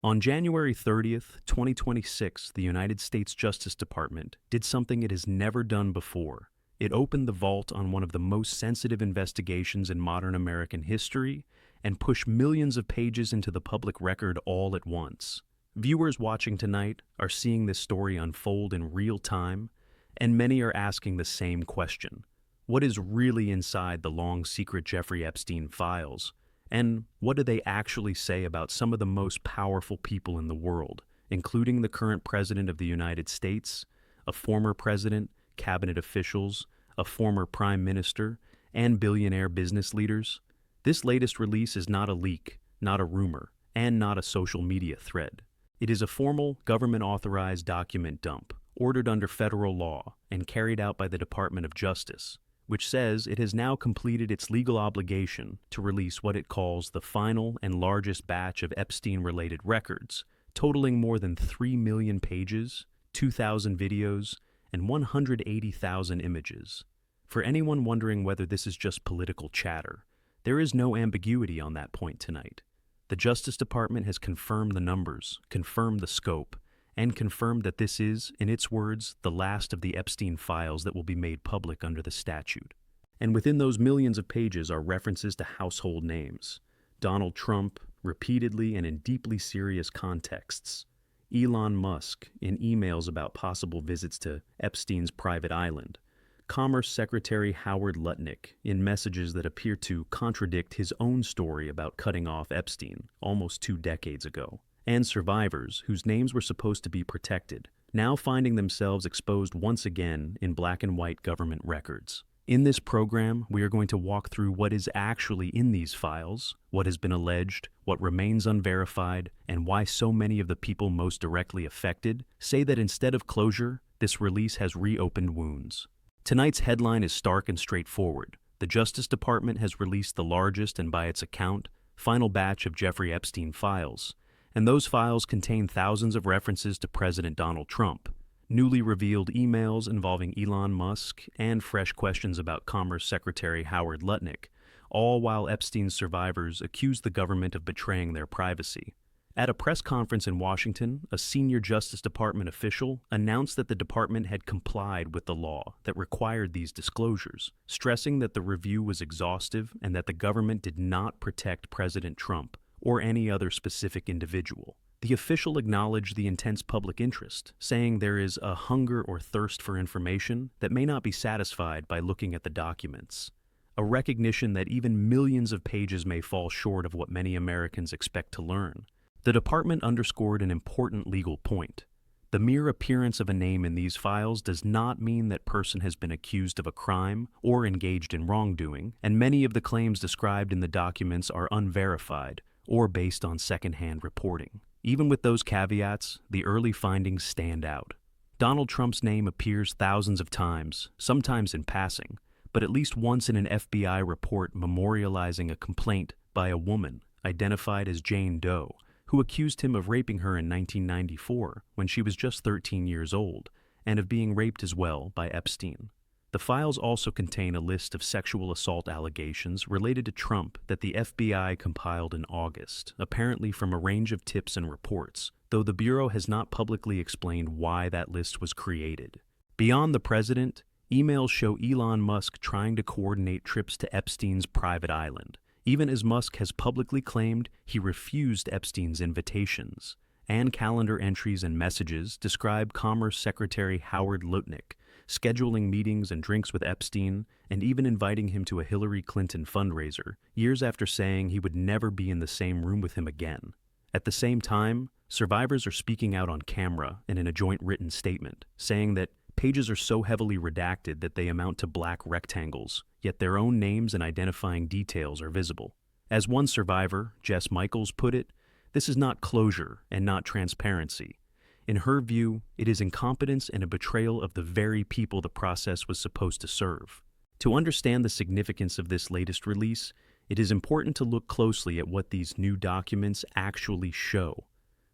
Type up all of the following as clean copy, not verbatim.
On January 30th, 2026, the United States Justice Department did something it has never done before. It opened the vault on one of the most sensitive investigations in modern American history and pushed millions of pages into the public record all at once. Viewers watching tonight are seeing this story unfold in real time, and many are asking the same question. What is really inside the long secret Jeffrey Epstein files? And what do they actually say about some of the most powerful people in the world, including the current President of the United States, a former president, cabinet officials, a former prime minister, and billionaire business leaders? This latest release is not a leak, not a rumor, and not a social media thread. It is a formal, government-authorized document dump, ordered under federal law and carried out by the Department of Justice, which says it has now completed its legal obligation to release what it calls the final and largest batch of Epstein-related records, totaling more than 3 million pages, 2,000 videos, and 180,000 images. For anyone wondering whether this is just political chatter, there is no ambiguity on that point tonight. The Justice Department has confirmed the numbers, confirmed the scope, and confirmed that this is, in its words, the last of the Epstein files that will be made public under the statute. And within those millions of pages are references to household names: Donald Trump, repeatedly and in deeply serious contexts; Elon Musk, in emails about possible visits to Epstein's private island; Commerce Secretary Howard Lutnick, in messages that appear to contradict his own story about cutting off Epstein almost 2 decades ago; and survivors whose names were supposed to be protected, now finding themselves exposed once again in black and white government records. In this program, we are going to walk through what is actually in these files, what has been alleged, what remains unverified, and why so many of the people most directly affected say that instead of closure, this release has reopened wounds. Tonight's headline is stark and straightforward. The Justice Department has released the largest and, by its account, final batch of Jeffrey Epstein files, and those files contain thousands of references to President Donald Trump, newly revealed emails involving Elon Musk, and fresh questions about Commerce Secretary Howard Lutnick, all while Epstein's survivors accuse the government of betraying their privacy. At a press conference in Washington, a senior Justice Department official announced that the department had complied with the law that required these disclosures, stressing that the review was exhaustive and that the government did not protect President Trump or any other specific individual. The official acknowledged the intense public interest, saying there is a hunger or thirst for information that may not be satisfied by looking at the documents, a recognition that even millions of pages may fall short of what many Americans expect to learn. The department underscored an important legal point. The mere appearance of a name in these files does not mean that person has been accused of a crime or engaged in wrongdoing, and many of the claims described in the documents are unverified or based on second-hand reporting. Even with those caveats, the early findings stand out. Donald Trump's name appears thousands of times, sometimes in passing, but at least once in an FBI report memorializing a complaint by a woman identified as Jane Doe, who accused him of raping her in 1994 when she was just 13 years old, and of being raped as well by Epstein. The files also contain a list of sexual assault allegations related to Trump that the FBI compiled in August, apparently from a range of tips and reports, though the Bureau has not publicly explained why that list was created. Beyond the president, emails show Elon Musk trying to coordinate trips to Epstein's private island, even as Musk has publicly claimed he refused Epstein's invitations, and calendar entries and messages describe Commerce Secretary Howard Lutnick scheduling meetings and drinks with Epstein, and even inviting him to a Hillary Clinton fundraiser, years after saying he would never be in the same room with him again. At the same time, survivors are speaking out on camera and in a joint written statement, saying that pages are so heavily redacted that they amount to black rectangles, yet their own names and identifying details are visible. As one survivor, Jess Michaels, put it, "This is not closure and not transparency. In her view, it is incompetence and a betrayal of the very people the process was supposed to serve." To understand the significance of this latest release, it is important to look closely at what these new documents actually show.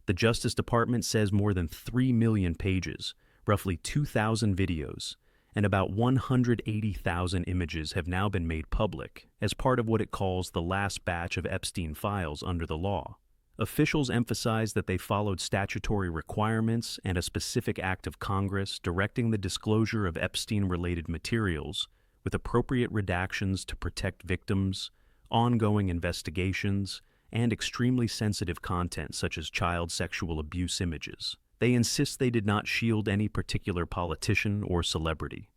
The Justice Department says more than 3 million pages, roughly 2,000 videos, and about 180,000 images have now been made public as part of what it calls the last batch of Epstein files under the law. Officials emphasized that they followed statutory requirements and a specific act of Congress directing the disclosure of Epstein-related materials with appropriate redactions to protect victims, ongoing investigations, and extremely sensitive content such as child sexual abuse images. They insist they did not shield any particular politician or celebrity.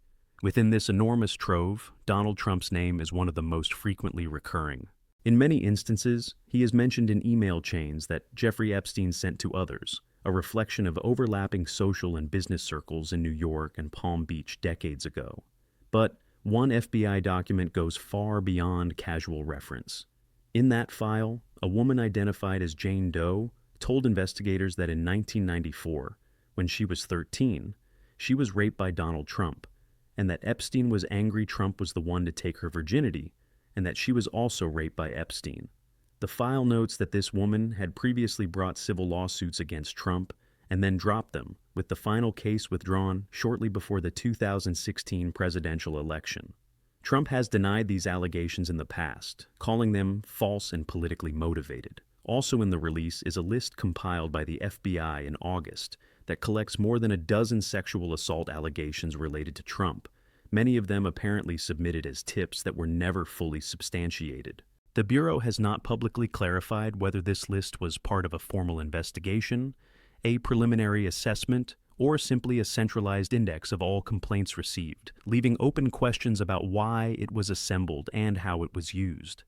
Within this enormous trove, Donald Trump's name is one of the most frequently recurring. In many instances, he is mentioned in email chains that Jeffrey Epstein sent to others, a reflection of overlapping social and business circles in New York and Palm Beach decades ago. But one FBI document goes far beyond casual reference. In that file, a woman identified as Jane Doe told investigators that in 1994, when she was 13, she was raped by Donald Trump, and that Epstein was angry Trump was the one to take her virginity, and that she was also raped by Epstein. The file notes that this woman had previously brought civil lawsuits against Trump and then dropped them, with the final case withdrawn shortly before the 2016 presidential election. Trump has denied these allegations in the past, calling them false and politically motivated. Also in the release is a list compiled by the FBI in August that collects more than a dozen sexual assault allegations related to Trump, many of them apparently submitted as tips that were never fully substantiated. The Bureau has not publicly clarified whether this list was part of a formal investigation, a preliminary assessment, or simply a centralized index of all complaints received, leaving open questions about why it was assembled and how it was used.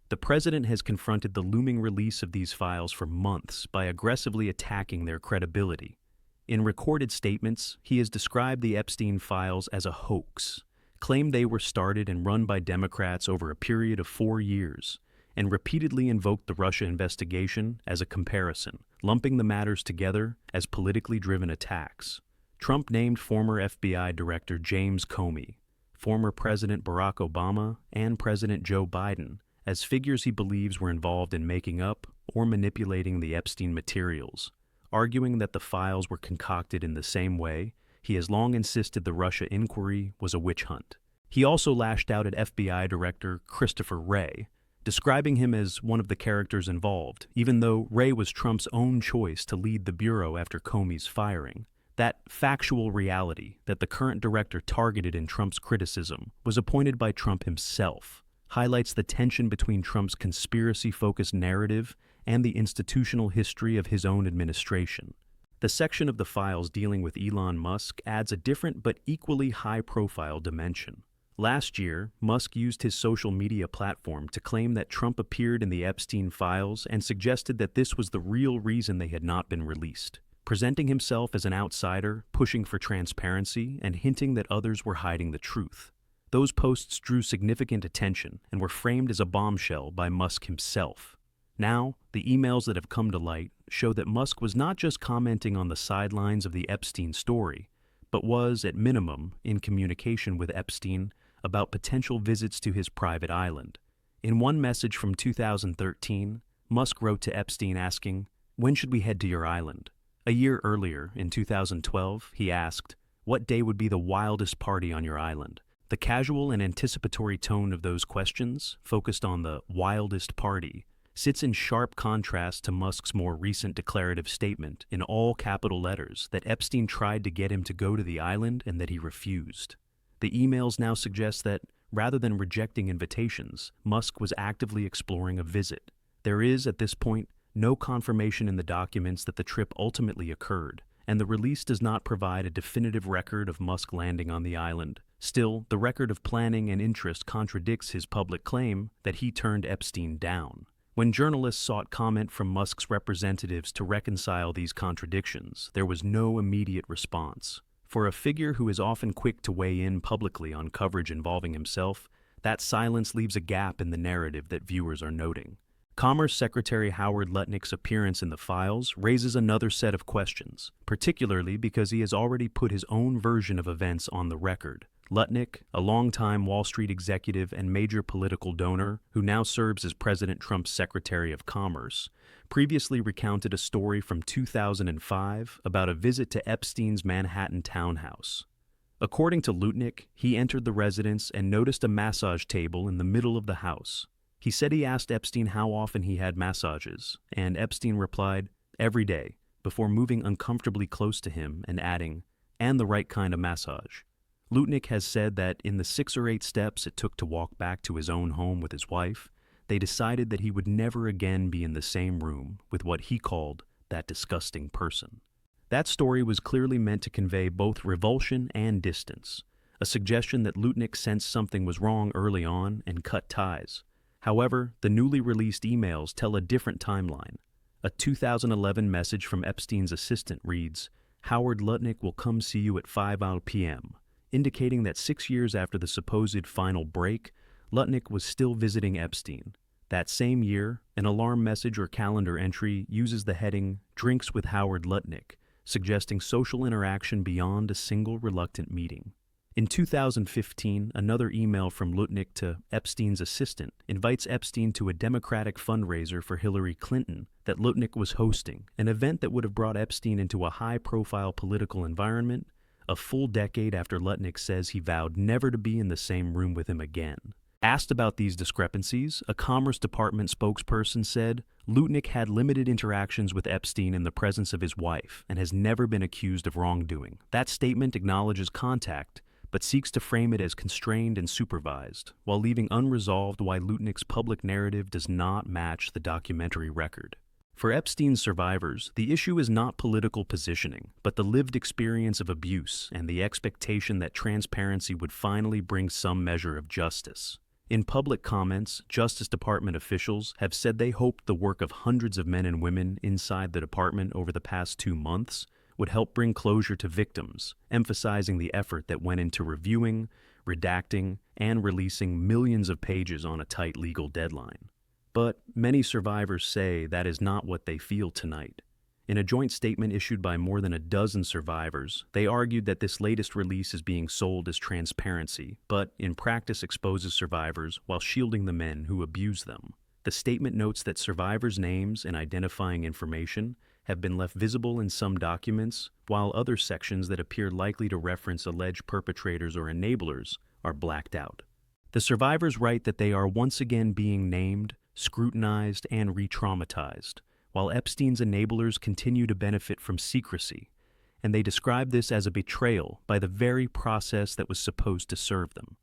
The president has confronted the looming release of these files for months by aggressively attacking their credibility. In recorded statements, he has described the Epstein files as a hoax, claimed they were started and run by Democrats over a period of 4 years, and repeatedly invoked the Russia investigation as a comparison, lumping the matters together as politically driven attacks. Trump named former FBI Director James Comey, former President Barack Obama, and President Joe Biden as figures he believes were involved in making up or manipulating the Epstein materials, arguing that the files were concocted in the same way he has long insisted the Russia inquiry was a witch hunt. He also lashed out at FBI Director Christopher Wray, describing him as one of the characters involved, even though Wray was Trump's own choice to lead the Bureau after Comey's firing. That factual reality that the current director targeted in Trump's criticism was appointed by Trump himself highlights the tension between Trump's conspiracy-focused narrative and the institutional history of his own administration. The section of the files dealing with Elon Musk adds a different but equally high-profile dimension. Last year, Musk used his social media platform to claim that Trump appeared in the Epstein files and suggested that this was the real reason they had not been released, presenting himself as an outsider, pushing for transparency, and hinting that others were hiding the truth. Those posts drew significant attention and were framed as a bombshell by Musk himself. Now, the emails that have come to light show that Musk was not just commenting on the sidelines of the Epstein story, but was, at minimum, in communication with Epstein about potential visits to his private island. In one message from 2013, Musk wrote to Epstein asking, "When should we head to your island?" A year earlier, in 2012, he asked, "What day would be the wildest party on your island?" The casual and anticipatory tone of those questions, focused on the wildest party, sits in sharp contrast to Musk's more recent declarative statement in all capital letters that Epstein tried to get him to go to the island and that he refused. The emails now suggest that, rather than rejecting invitations, Musk was actively exploring a visit. There is, at this point, no confirmation in the documents that the trip ultimately occurred, and the release does not provide a definitive record of Musk landing on the island. Still, the record of planning and interest contradicts his public claim that he turned Epstein down. When journalists sought comment from Musk's representatives to reconcile these contradictions, there was no immediate response. For a figure who is often quick to weigh in publicly on coverage involving himself, that silence leaves a gap in the narrative that viewers are noting. Commerce Secretary Howard Lutnick's appearance in the files raises another set of questions, particularly because he has already put his own version of events on the record. Lutnick, a longtime Wall Street executive and major political donor who now serves as President Trump's Secretary of Commerce, previously recounted a story from 2005 about a visit to Epstein's Manhattan townhouse. According to Lutnick, he entered the residence and noticed a massage table in the middle of the house. He said he asked Epstein how often he had massages, and Epstein replied, "Every day," before moving uncomfortably close to him and adding, "and the right kind of massage." Lutnick has said that in the 6 or 8 steps it took to walk back to his own home with his wife, they decided that he would never again be in the same room with what he called that disgusting person. That story was clearly meant to convey both revulsion and distance, a suggestion that Lutnick sensed something was wrong early on and cut ties. However, the newly released emails tell a different timeline. A 2011 message from Epstein's assistant reads, "Howard Lutnick will come see you at 5 p.m., indicating that 6 years after the supposed final break, Lutnick was still visiting Epstein. That same year, an alarm message or calendar entry uses the heading, "Drinks with Howard Lutnick," suggesting social interaction beyond a single reluctant meeting. In 2015, another email from Lutnick to Epstein's assistant invites Epstein to a Democratic fundraiser for Hillary Clinton that Lutnick was hosting, an event that would have brought Epstein into a high-profile political environment, a full decade after Lutnick says he vowed never to be in the same room with him again. Asked about these discrepancies, a Commerce Department spokesperson said, "Lutnick had limited interactions with Epstein in the presence of his wife and has never been accused of wrongdoing." That statement acknowledges contact, but seeks to frame it as constrained and supervised, while leaving unresolved why Lutnick's public narrative does not match the documentary record. For Epstein's survivors, the issue is not political positioning, but the lived experience of abuse and the expectation that transparency would finally bring some measure of justice. In public comments, Justice Department officials have said they hoped the work of hundreds of men and women inside the department over the past 2 months would help bring closure to victims, emphasizing the effort that went into reviewing, redacting, and releasing millions of pages on a tight legal deadline. But many survivors say that is not what they feel tonight. In a joint statement issued by more than a dozen survivors, they argued that this latest release is being sold as transparency, but in practice exposes survivors while shielding the men who abuse them. The statement notes that survivors' names and identifying information have been left visible in some documents, while other sections that appear likely to reference alleged perpetrators or enablers are blacked out. The survivors write that they are once again being named, scrutinized, and re-traumatized, while Epstein's enablers continue to benefit from secrecy, and they describe this as a betrayal by the very process that was supposed to serve them.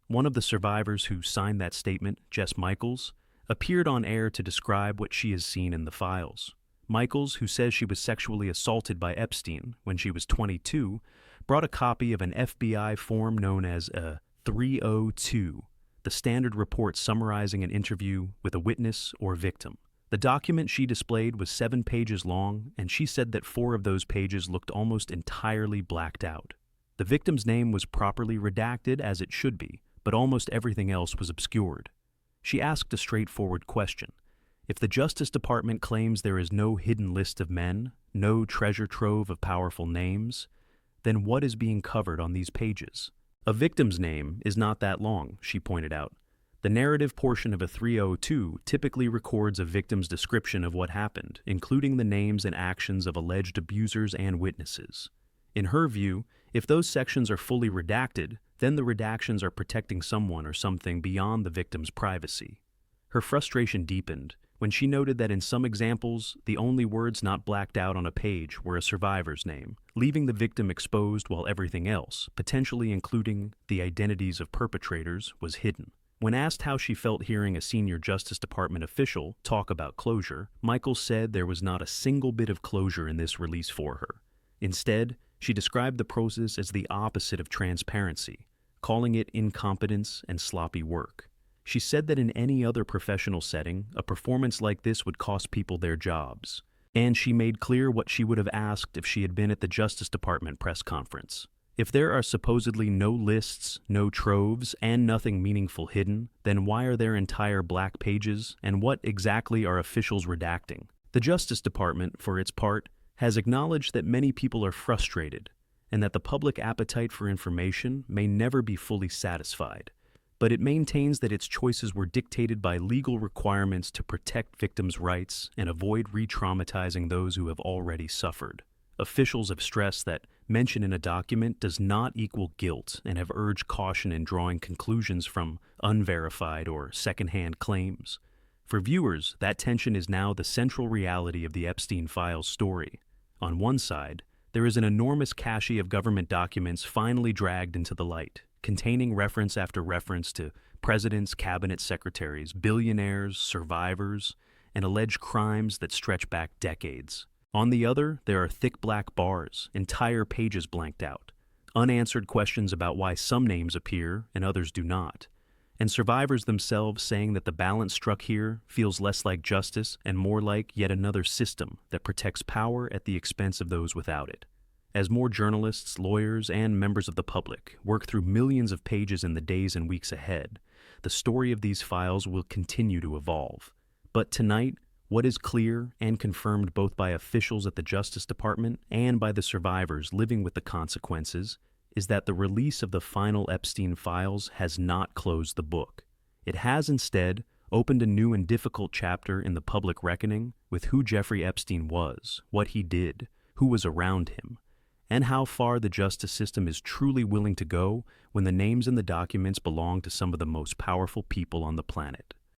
One of the survivors who signed that statement, Jess Michaels, appeared on air to describe what she has seen in the files. Michaels, who says she was sexually assaulted by Epstein when she was 22, brought a copy of an FBI form known as a 302, the standard report summarizing an interview with a witness or victim. The document she displayed was 7 pages long, and she said that 4 of those pages looked almost entirely blacked out. The victim's name was properly redacted, as it should be, but almost everything else was obscured. She asked a straightforward question. If the Justice Department claims there is no hidden list of men, no treasure trove of powerful names, then what is being covered on these pages? A victim's name is not that long, she pointed out. The narrative portion of a 302 typically records a victim's description of what happened, including the names and actions of alleged abusers and witnesses. In her view, if those sections are fully redacted, then the redactions are protecting someone or something beyond the victim's privacy. Her frustration deepened when she noted that in some examples, the only words not blacked out on a page were a survivor's name, leaving the victim exposed while everything else, potentially including the identities of perpetrators, was hidden. When asked how she felt hearing a senior Justice Department official talk about closure, Michaels said there was not a single bit of closure in this release for her. Instead, she described the process as the opposite of transparency, calling it incompetence and sloppy work. She said that in any other professional setting, a performance like this would cost people their jobs, and she made clear what she would have asked if she had been at the Justice Department press conference. If there are supposedly no lists, no troves, and nothing meaningful hidden, then why are there entire black pages, and what exactly are officials redacting? The Justice Department, for its part, has acknowledged that many people are frustrated, and that the public appetite for information may never be fully satisfied. But it maintains that its choices were dictated by legal requirements to protect victims' rights and avoid re-traumatizing those who have already suffered. Officials have stressed that mention in a document does not equal guilt and have urged caution in drawing conclusions from unverified or secondhand claims. For viewers, that tension is now the central reality of the Epstein files story. On one side, there is an enormous cache of government documents finally dragged into the light, containing reference after reference to presidents, cabinet secretaries, billionaires, survivors, and alleged crimes that stretch back decades. On the other, there are thick black bars, entire pages blanked out, unanswered questions about why some names appear and others do not, and survivors themselves saying that the balance struck here feels less like justice and more like yet another system that protects power at the expense of those without it. As more journalists, lawyers, and members of the public work through millions of pages in the days and weeks ahead, the story of these files will continue to evolve. But tonight, what is clear and confirmed both by officials at the Justice Department and by the survivors living with the consequences is that the release of the final Epstein files has not closed the book. It has instead opened a new and difficult chapter in the public reckoning with who Jeffrey Epstein was, what he did, who was around him, and how far the justice system is truly willing to go when the names in the documents belong to some of the most powerful people on the planet.